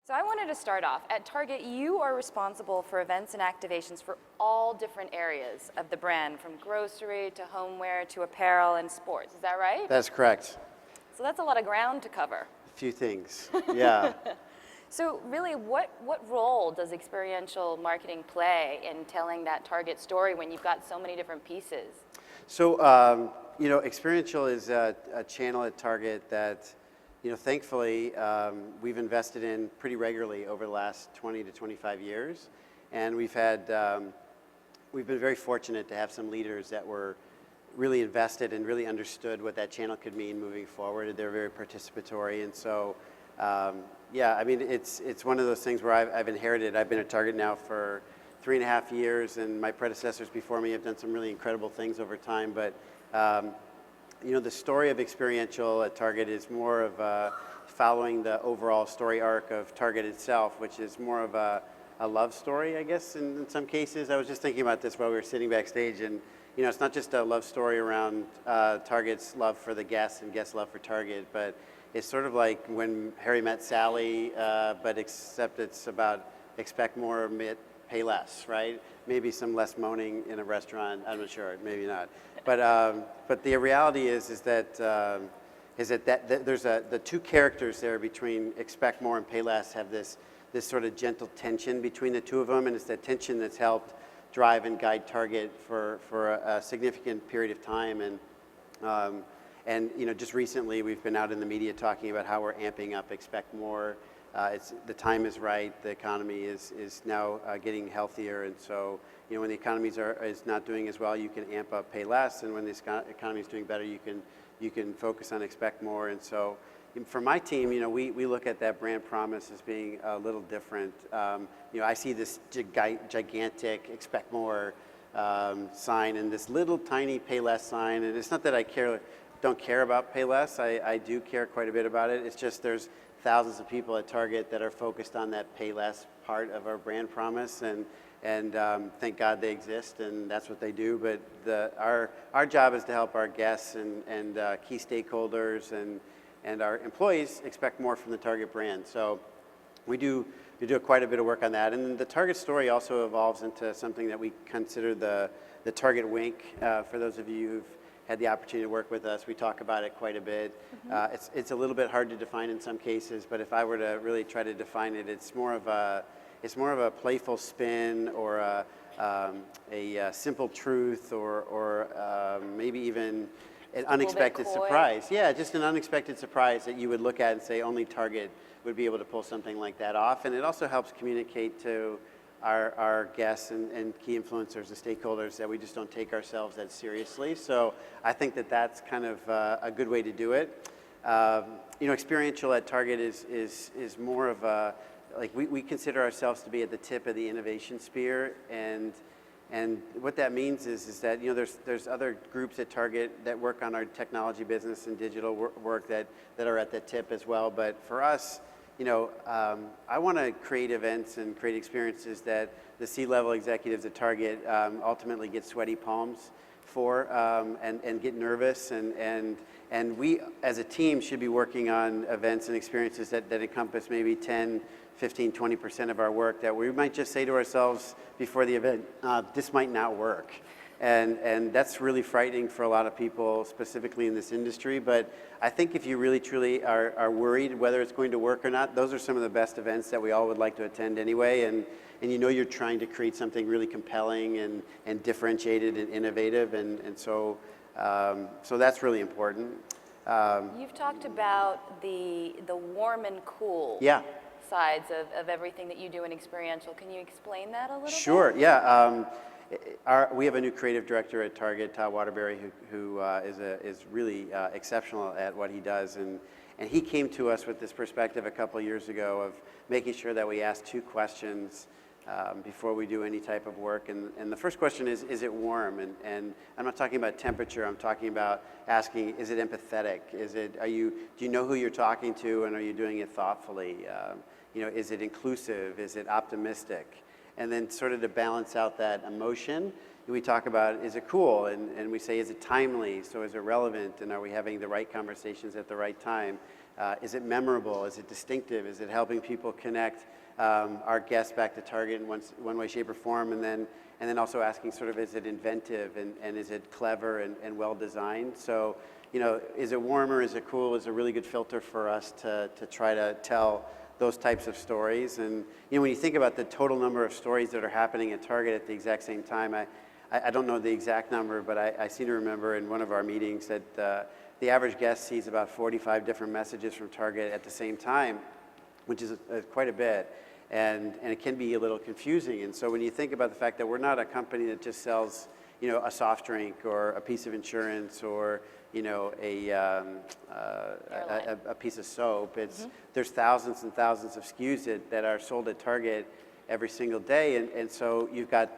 So I wanted to start off, at Target, you are responsible for events and activations for all different areas of the brand, from grocery to homeware to apparel and sports. Is that right? That's correct. So that's a lot of ground to cover. A few things, yeah. So really, what role does experiential marketing play in telling that Target story when you've got so many different pieces? So, experiential is a channel at Target that, thankfully, we've invested in pretty regularly over the last 20 to 25 years. And we've been very fortunate to have some leaders that were really invested and really understood what that channel could mean moving forward. They're very participatory. And so, it's one of those things where I've inherited. I've been at Target now for 3.5 years, and my predecessors before me have done some really incredible things over time. But the story of experiential at Target is more of following the overall story arc of Target itself, which is more of a love story, I guess, in some cases. I was just thinking about this while we were sitting backstage, and it's not just a love story around Target's love for the guests and guests' love for Target, but it's sort of like When Harry Met Sally, but except it's about expect more, pay less, right? Maybe some less moaning in a restaurant. I'm not sure, maybe not. But the reality is that there's the two characters there between expect more and pay less have this sort of gentle tension between the two of them, and it's that tension that's helped drive and guide Target for a significant period of time. And just recently we've been out in the media talking about how we're amping up expect more. The time is right. The economy is now getting healthier, and so when the economy is not doing as well, you can amp up pay less, and when the economy is doing better, you can focus on expect more. And so for my team, we look at that brand promise as being a little different. I see this gigantic expect more sign and this little tiny pay less sign, and it's not that I don't care about pay less. I do care quite a bit about it. It's just there's thousands of people at Target that are focused on that pay less part of our brand promise, and thank God they exist, and that's what they do. But our job is to help our guests and key stakeholders and our employees expect more from the Target brand. So we do quite a bit of work on that, and the Target story also evolves into something that we consider the Target wink. For those of you who've had the opportunity to work with us, we talk about it quite a bit. Mm-hmm. It's a little bit hard to define in some cases, but if I were to really try to define it, it's more of a playful spin, or a simple truth, or maybe even an unexpected surprise. Yeah, just an unexpected surprise that you would look at and say only Target would be able to pull something like that off. And it also helps communicate to our guests and key influencers and stakeholders that we just don't take ourselves that seriously. So I think that's kind of a good way to do it. Experiential at Target is more of a, like, we consider ourselves to be at the tip of the innovation spear, and what that means is that there's other groups at Target that work on our technology business and digital work that are at the tip as well. But for us, I want to create events and create experiences that the C-level executives at Target ultimately get sweaty palms for, and get nervous, and we as a team should be working on events and experiences that encompass maybe 10, 15, 20% of our work, that we might just say to ourselves before the event, this might not work. And that's really frightening for a lot of people, specifically in this industry. But I think if you really truly are worried whether it's going to work or not, those are some of the best events that we all would like to attend anyway. And you're trying to create something really compelling and differentiated and innovative. And so that's really important. You've talked about the warm and cool. Yeah. Sides of everything that you do in experiential. Can you explain that a little bit? Sure, yeah. We have a new creative director at Target, Todd Waterbury, who is really exceptional at what he does, and he came to us with this perspective a couple of years ago of making sure that we ask two questions before we do any type of work. And the first question is it warm? And I'm not talking about temperature. I'm talking about asking, is it empathetic? Do you know who you're talking to, and are you doing it thoughtfully? Is it inclusive? Is it optimistic? And then sort of to balance out that emotion, we talk about, is it cool? And we say, is it timely? So is it relevant? And are we having the right conversations at the right time? Is it memorable? Is it distinctive? Is it helping people connect our guests back to Target in one way, shape, or form? And then also asking sort of, is it inventive and is it clever and well designed? So, is it warm or is it cool is a really good filter for us to try to tell those types of stories. And when you think about the total number of stories that are happening at Target at the exact same time, I don't know the exact number, but I seem to remember in one of our meetings that the average guest sees about 45 different messages from Target at the same time, which is quite a bit. And it can be a little confusing. And so when you think about the fact that we're not a company that just sells, a soft drink or a piece of insurance or, a piece of soap, there's thousands and thousands of SKUs that are sold at Target every single day. And so you've got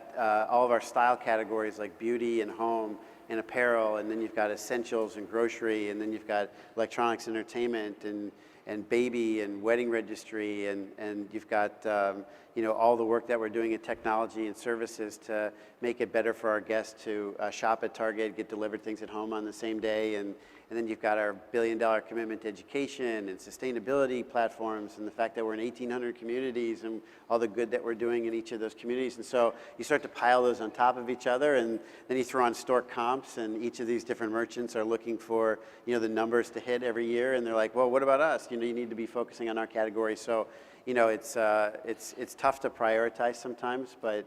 all of our style categories like beauty and home and apparel, and then you've got essentials and grocery, and then you've got electronics, entertainment, and baby and wedding registry, and you've got all the work that we're doing in technology and services to make it better for our guests to shop at Target, get delivered things at home on the same day, and then you've got our billion-dollar commitment to education and sustainability platforms, and the fact that we're in 1,800 communities and all the good that we're doing in each of those communities. And so you start to pile those on top of each other, and then you throw on store comps, and each of these different merchants are looking for the numbers to hit every year, and they're like, well, what about us? You need to be focusing on our category. So it's tough to prioritize sometimes, but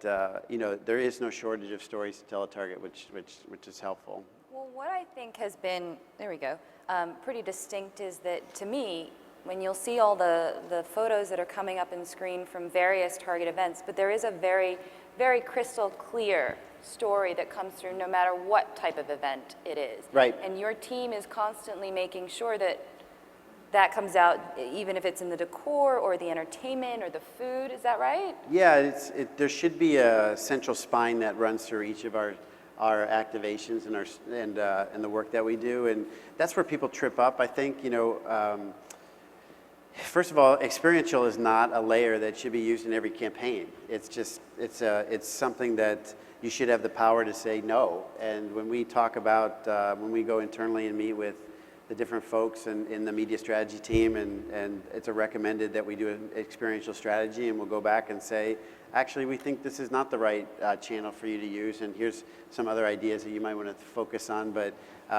there is no shortage of stories to tell at Target, which is helpful. Well, what I think has been, pretty distinct is that, to me, when you'll see all the photos that are coming up in screen from various Target events, but there is a very, very crystal clear story that comes through no matter what type of event it is. Right. And your team is constantly making sure that comes out, even if it's in the decor or the entertainment or the food. Is that right? Yeah, there should be a central spine that runs through each of our activations and the work that we do, and that's where people trip up. I think first of all, experiential is not a layer that should be used in every campaign. It's something that you should have the power to say no. And when we talk about when we go internally and meet with the different folks in the media strategy team, and it's recommended that we do an experiential strategy, and we'll go back and say, actually, we think this is not the right channel for you to use, and here's some other ideas that you might want to focus on. But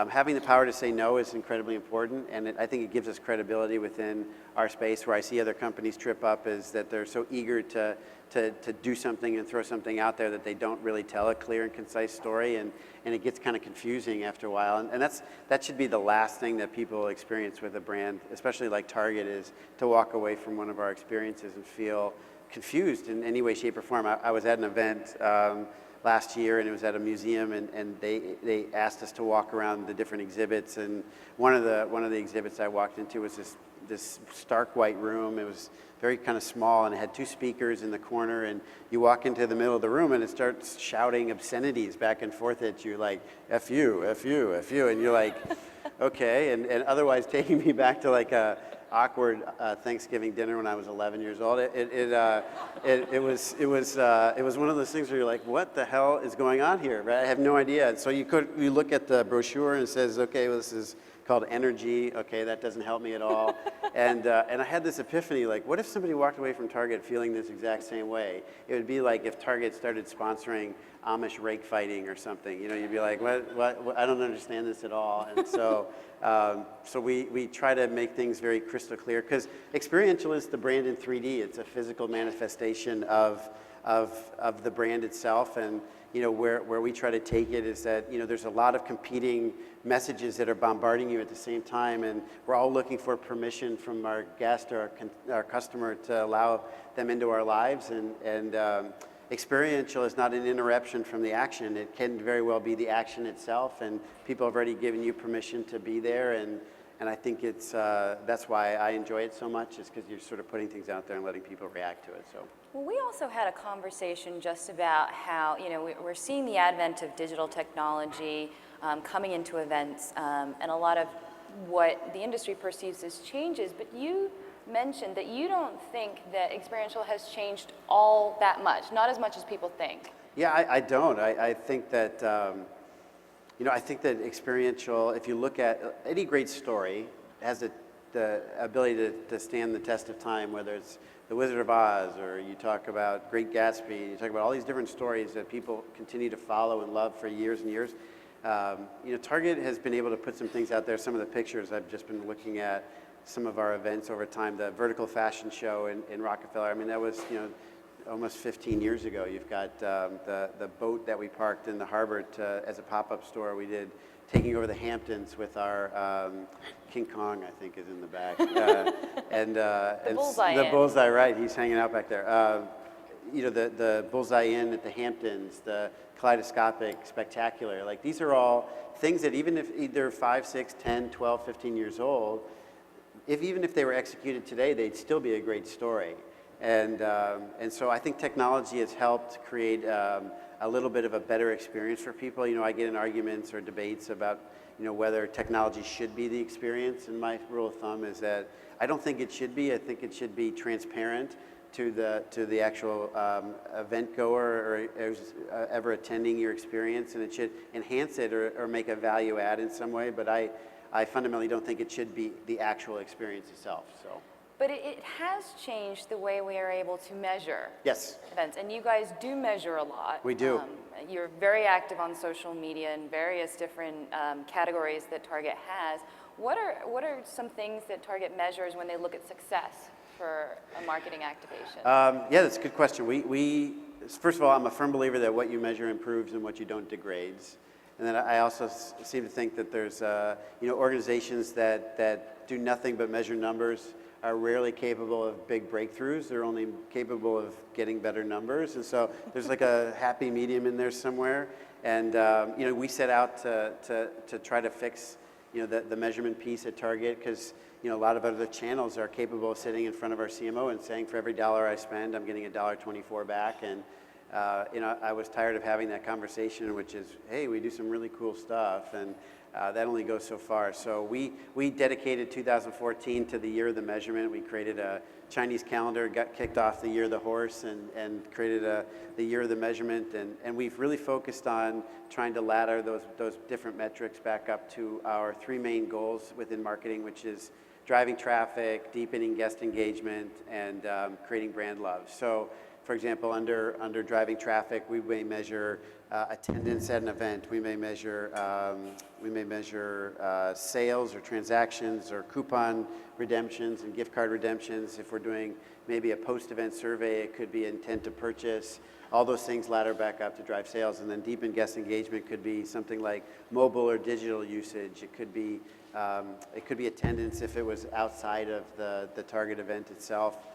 having the power to say no is incredibly important, and I think it gives us credibility within our space. Where I see other companies trip up is that they're so eager to do something and throw something out there that they don't really tell a clear and concise story, and it gets kind of confusing after a while. And that should be the last thing that people experience with a brand, especially like Target, is to walk away from one of our experiences and feel confused in any way, shape, or form. I was at an event last year, and it was at a museum, and they asked us to walk around the different exhibits, and one of the exhibits I walked into was this stark white room. It was very kind of small, and it had two speakers in the corner, and you walk into the middle of the room, and it starts shouting obscenities back and forth at you, like, F you, F you, F you, and you're like, okay, and otherwise taking me back to like a awkward Thanksgiving dinner when I was 11 years old. It was one of those things where you're like, what the hell is going on here? Right? I have no idea. And so you look at the brochure and it says, okay, well, this is called energy. Okay, that doesn't help me at all. And I had this epiphany, like, what if somebody walked away from Target feeling this exact same way? It would be like if Target started sponsoring Amish rake fighting or something. You'd be like, what? I don't understand this at all. And so we try to make things very crystal clear, because experiential is the brand in 3D. It's a physical manifestation of the brand itself. And where we try to take it is that there's a lot of competing messages that are bombarding you at the same time, and we're all looking for permission from our guest or our customer to allow them into our lives. And experiential is not an interruption from the action. It can very well be the action itself, and people have already given you permission to be there. And I think that's why I enjoy it so much, is because you're sort of putting things out there and letting people react to it. So. Well, we also had a conversation just about how, we're seeing the advent of digital technology coming into events, and a lot of what the industry perceives as changes, but you mentioned that you don't think that experiential has changed all that much, not as much as people think. Yeah, I don't. I think that, I think that experiential, if you look at any great story, has the ability to stand the test of time, whether it's The Wizard of Oz, or you talk about Great Gatsby, you talk about all these different stories that people continue to follow and love for years and years. Target has been able to put some things out there. Some of the pictures I've just been looking at, some of our events over time, the vertical fashion show in Rockefeller. I mean, that was, almost 15 years ago. You've got the boat that we parked in the harbor as a pop-up store. We did taking over the Hamptons with our King Kong, I think, is in the back. The Bullseye, right? He's hanging out back there. The Bullseye Inn at the Hamptons, the Kaleidoscopic Spectacular. Like, these are all things that even if either 5, 6, 10, 12, 15 years old, even if they were executed today, they'd still be a great story. And so I think technology has helped create a little bit of a better experience for people. I get in arguments or debates about, whether technology should be the experience. And my rule of thumb is that I don't think it should be. I think it should be transparent to the actual event goer or ever attending your experience, and it should enhance it or make a value add in some way. But I fundamentally don't think it should be the actual experience itself. So. But it has changed the way we are able to measure Yes. events, and you guys do measure a lot. We do. You're very active on social media in various different categories that Target has. What are some things that Target measures when they look at success for a marketing activation? Yeah, that's a good question. We first of all, I'm a firm believer that what you measure improves and what you don't degrades. And then I also seem to think that there's organizations that do nothing but measure numbers are rarely capable of big breakthroughs. They're only capable of getting better numbers. And so there's like a happy medium in there somewhere. And we set out to try to fix the measurement piece at Target, because a lot of other channels are capable of sitting in front of our CMO and saying, for every dollar I spend, I'm getting $1.24 back. And I was tired of having that conversation, which is, hey, we do some really cool stuff, and that only goes so far. So we dedicated 2014 to the year of the measurement. We created a Chinese calendar, got kicked off the year of the horse, and created the year of the measurement. And we've really focused on trying to ladder those different metrics back up to our 3 main goals within marketing, which is driving traffic, deepening guest engagement, and creating brand love. So, for example, under driving traffic, we may measure attendance at an event. We may measure sales or transactions or coupon redemptions and gift card redemptions. If we're doing maybe a post-event survey, it could be intent to purchase. All those things ladder back up to drive sales. And then deepen guest engagement could be something like mobile or digital usage. It could be attendance if it was outside of the Target event itself.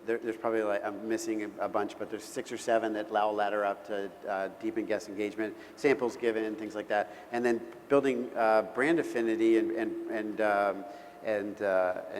There's probably, I'm missing a bunch, but there's 6 or 7 that ladder up to deepen guest engagement, samples given, things like that, and then building brand affinity and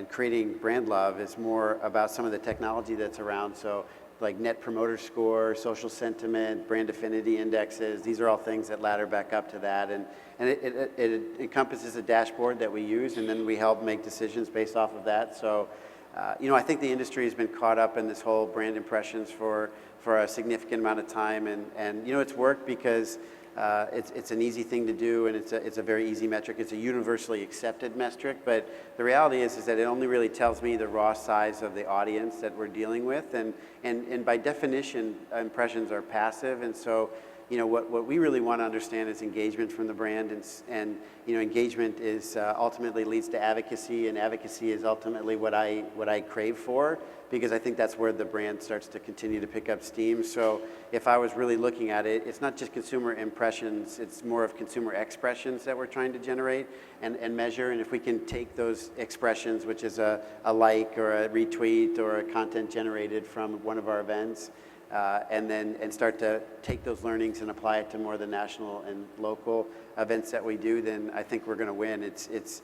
creating brand love is more about some of the technology that's around. So, like Net Promoter Score, social sentiment, brand affinity indexes. These are all things that ladder back up to that, and it encompasses a dashboard that we use, and then we help make decisions based off of that. So. I think the industry has been caught up in this whole brand impressions for a significant amount of time, and it's worked because it's an easy thing to do, and it's a very easy metric. It's a universally accepted metric, but the reality is that it only really tells me the raw size of the audience that we're dealing with, and by definition, impressions are passive, and so. What we really want to understand is engagement from the brand, and engagement is ultimately leads to advocacy, and advocacy is ultimately what I crave for, because I think that's where the brand starts to continue to pick up steam. So if I was really looking at it, it's not just consumer impressions, it's more of consumer expressions that we're trying to generate and measure. And if we can take those expressions, which is a like or a retweet or a content generated from one of our events, and start to take those learnings and apply it to more of the national and local events that we do, then I think we're going to win. It's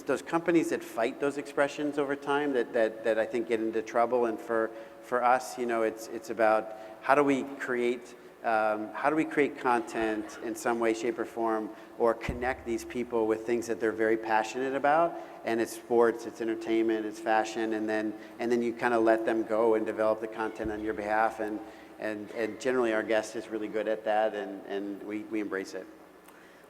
those companies that fight those expressions over time that I think get into trouble. And for us, it's about how do we create content in some way, shape, or form, or connect these people with things that they're very passionate about. And it's sports, it's entertainment, it's fashion, and then you kind of let them go and develop the content on your behalf. And and generally our guest is really good at that, and we embrace it.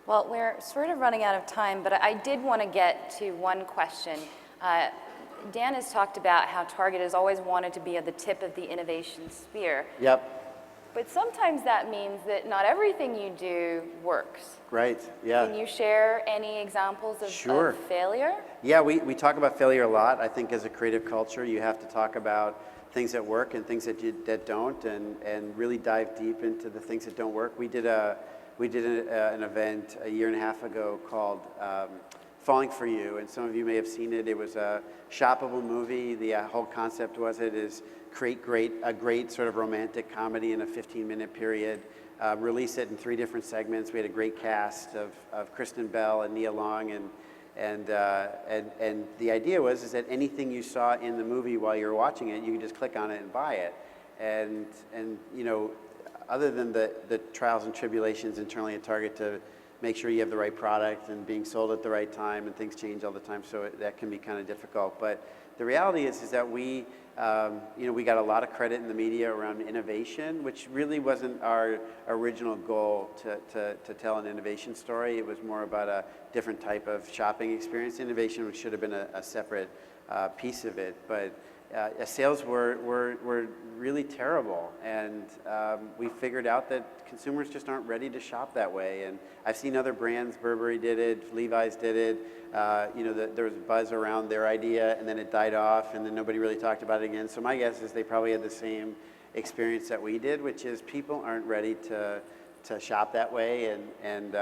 Well, we're sort of running out of time, but I did want to get to one question. Dan has talked about how Target has always wanted to be at the tip of the innovation spear. Yep. But sometimes that means that not everything you do works. Right, yeah. Can you share any examples of, Sure. of failure? Yeah, we talk about failure a lot. I think as a creative culture, you have to talk about things that work and things that don't, and really dive deep into the things that don't work. We did an event a year and a half ago called Falling for You, and some of you may have seen it. It was a shoppable movie. The whole concept is create a great sort of romantic comedy in a 15-minute period, release it in 3 different segments. We had a great cast of Kristen Bell and Nia Long, and the idea was that anything you saw in the movie while you were watching it, you could just click on it and buy it. And you know, other than the trials and tribulations internally at Target to make sure you have the right product and being sold at the right time, and things change all the time, so that can be kind of difficult. But the reality is that we got a lot of credit in the media around innovation, which really wasn't our original goal to tell an innovation story. It was more about a different type of shopping experience. Innovation, which should have been a separate piece of it, but sales were really terrible, and we figured out that consumers just aren't ready to shop that way. And I've seen other brands, Burberry did it, Levi's did it. There was buzz around their idea, and then it died off, and then nobody really talked about it again. So my guess is they probably had the same experience that we did, which is people aren't ready to shop that way, and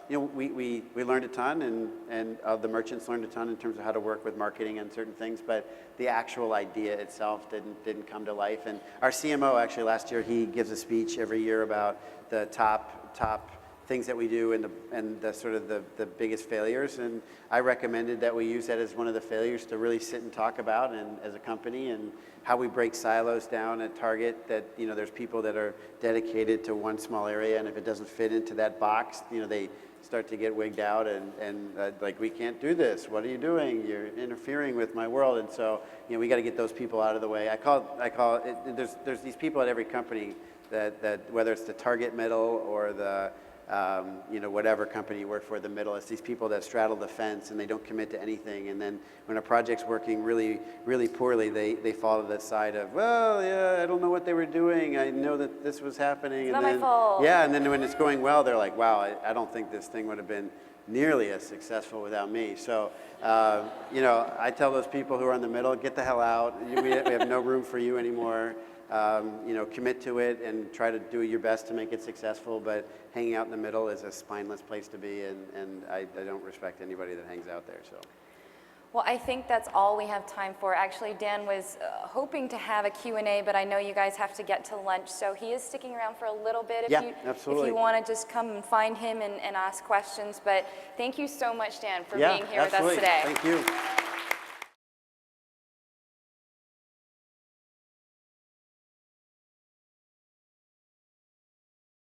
we learned a ton, and the merchants learned a ton in terms of how to work with marketing and certain things, but the actual idea itself didn't come to life. And our CMO actually last year, he gives a speech every year about the top things that we do and the sort of the biggest failures, and I recommended that we use that as one of the failures to really sit and talk about, and as a company, and how we break silos down at Target, that there's people that are dedicated to one small area, and if it doesn't fit into that box, they start to get wigged out and like, we can't do this, what are you doing, you're interfering with my world. And so we got to get those people out of the way. I call it there's these people at every company that whether it's the Target middle or the whatever company you work for, the middle, it's these people that straddle the fence and they don't commit to anything. And then when a project's working really, really poorly, they fall to the side of, well, yeah, I don't know what they were doing. I know that this was happening. It's not my fault. Yeah, and then when it's going well, they're like, wow, I don't think this thing would have been nearly as successful without me. So, I tell those people who are in the middle, get the hell out. We have no room for you anymore. Commit to it and try to do your best to make it successful, but hanging out in the middle is a spineless place to be, and I don't respect anybody that hangs out there. So. Well, I think that's all we have time for. Actually, Dan was hoping to have a Q&A, but I know you guys have to get to lunch, so he is sticking around for a little bit absolutely. If you want to just come and find him and ask questions. But thank you so much, Dan, for being here with us today. Thank you.